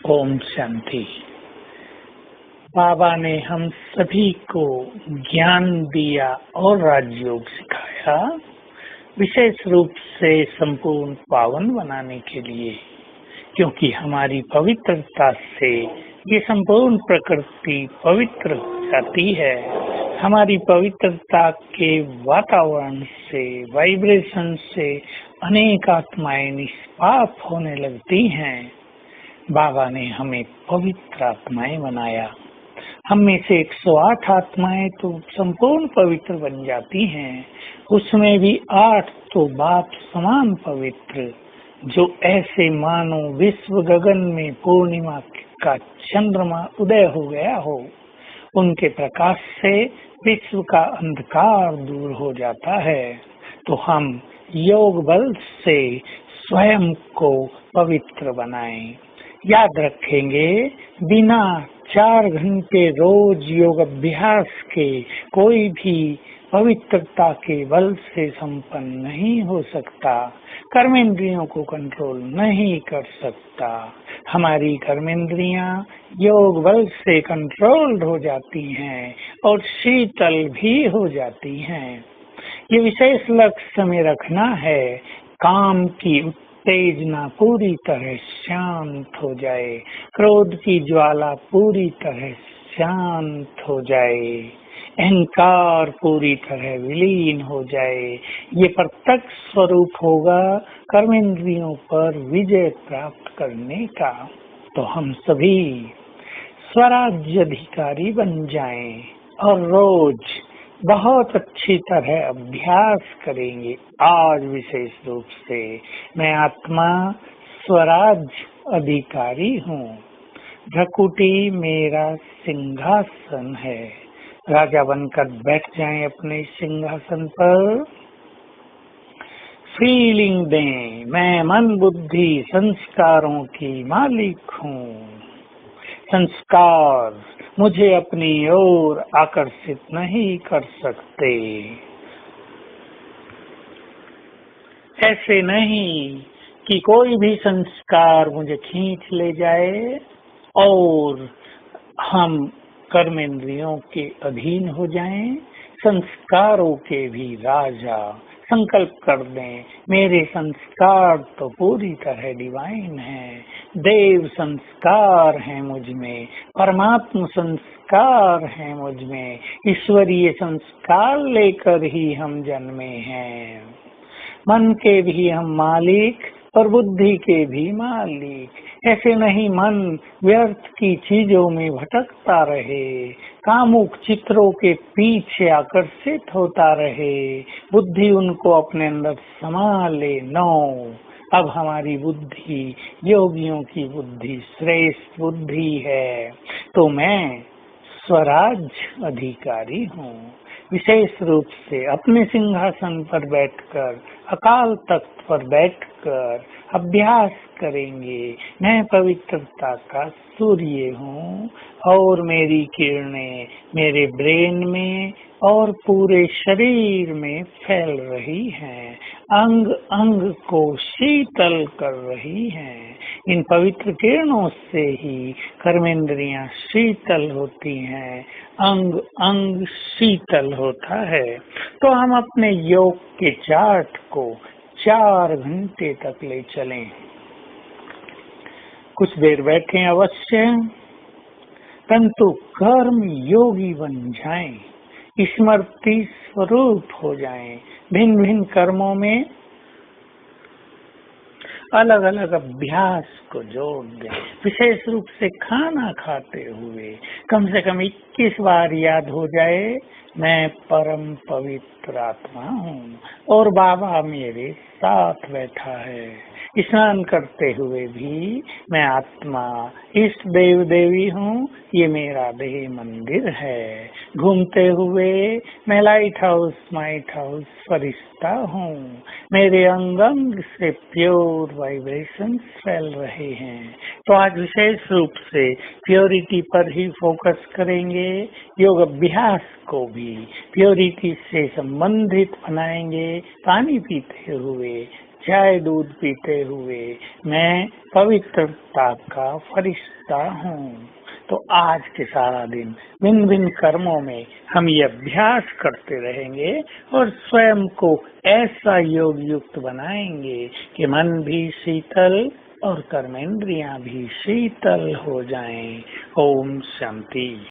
ओम शांति। बाबा ने हम सभी को ज्ञान दिया और राजयोग सिखाया, विशेष रूप से संपूर्ण पावन बनाने के लिए, क्योंकि हमारी पवित्रता से ये संपूर्ण प्रकृति पवित्र हो जाती है। हमारी पवित्रता के वातावरण से, वाइब्रेशन से अनेक आत्माएं निष्पाप होने लगती हैं। बाबा ने हमें पवित्र आत्माएं बनाया। हम में से 108 आत्माएं तो संपूर्ण पवित्र बन जाती हैं, उसमें भी 8 तो बाप समान पवित्र, जो ऐसे मानो विश्व गगन में पूर्णिमा का चंद्रमा उदय हो गया हो। उनके प्रकाश से विश्व का अंधकार दूर हो जाता है। तो हम योग बल से स्वयं को पवित्र बनाएं। याद रखेंगे, बिना 4 घंटे रोज योग अभ्यास के कोई भी पवित्रता के बल से संपन्न नहीं हो सकता, कर्मेंद्रियों को कंट्रोल नहीं कर सकता। हमारी कर्मेंद्रियां योग बल से कंट्रोल्ड हो जाती हैं और शीतल भी हो जाती हैं। ये विशेष लक्ष्य में रखना है, काम की उत्तेजना पूरी तरह शांत हो जाए, क्रोध की ज्वाला पूरी तरह शांत हो जाए, अहंकार पूरी तरह विलीन हो जाए। ये प्रत्यक्ष स्वरूप होगा कर्मेंद्रियों पर विजय प्राप्त करने का। तो हम सभी स्वराज्य अधिकारी बन जाएं और रोज बहुत अच्छी तरह अभ्यास करेंगे। आज विशेष रूप से मैं आत्मा स्वराज अधिकारी हूँ। भ्रकुटी मेरा सिंहासन है। राजा बनकर बैठ जाएं अपने सिंहासन पर। फीलिंग दें, मैं मन बुद्धि संस्कारों की मालिक हूँ। संस्कार मुझे अपनी ओर आकर्षित नहीं कर सकते। ऐसे नहीं कि कोई भी संस्कार मुझे खींच ले जाए और हम कर्मेंद्रियों के अधीन हो जाएं। संस्कारों के भी राजा संकल्प कर दें, मेरे संस्कार तो पूरी तरह डिवाइन हैं, देव संस्कार हैं मुझ में, परमात्मा संस्कार हैं मुझ में, ईश्वरीय संस्कार लेकर ही हम जन्मे हैं। मन के भी हम मालिक और बुद्धि के भी मालिक। ऐसे नहीं मन व्यर्थ की चीजों में भटकता रहे, कामुक चित्रों के पीछे आकर्षित होता रहे, बुद्धि उनको अपने अंदर समा ले। नो, अब हमारी बुद्धि योगियों की बुद्धि श्रेष्ठ बुद्धि है। तो मैं स्वराज अधिकारी हूँ। विशेष रूप से अपने सिंहासन पर बैठकर, अकाल तख्त पर बैठकर अभ्यास करेंगे। मैं पवित्रता का सूर्य हूँ और मेरी किरणें मेरे ब्रेन में और पूरे शरीर में फैल रही हैं, अंग अंग को शीतल कर रही हैं। इन पवित्र किरणों से ही कर्मेंद्रियां शीतल होती हैं, अंग अंग शीतल होता है। तो हम अपने योग के चार्ट को 4 घंटे तक ले चलें। कुछ देर बैठें अवश्य, परंतु कर्म योगी बन जाएं, स्मृति स्वरूप हो जाएं। भिन्न भिन्न कर्मों में अलग अलग अभ्यास को जोड़ दें। विशेष रूप से खाना खाते हुए कम से कम 21 बार याद हो जाए, मैं परम पवित्र आत्मा हूँ और बाबा मेरे साथ बैठा है। स्नान करते हुए भी मैं आत्मा इष्ट देव देवी हूँ, ये मेरा देह मंदिर है। घूमते हुए मैं लाइट हाउस माइट हाउस फरिश्ता हूँ, मेरे अंग अंग से प्योर वाइब्रेशन फैल रहे हैं। तो आज विशेष रूप से प्योरिटी पर ही फोकस करेंगे। योग अभ्यास को भी प्योरिटी से संबंधित बनाएंगे। पानी पीते हुए चाय दूध पीते हुए मैं पवित्रता का फरिश्ता हूँ। तो आज के सारा दिन भिन्न भिन्न कर्मों में हम ये अभ्यास करते रहेंगे और स्वयं को ऐसा योग युक्त बनाएंगे कि मन भी शीतल और कर्मेंद्रियां भी शीतल हो जाएं। ओम शांति।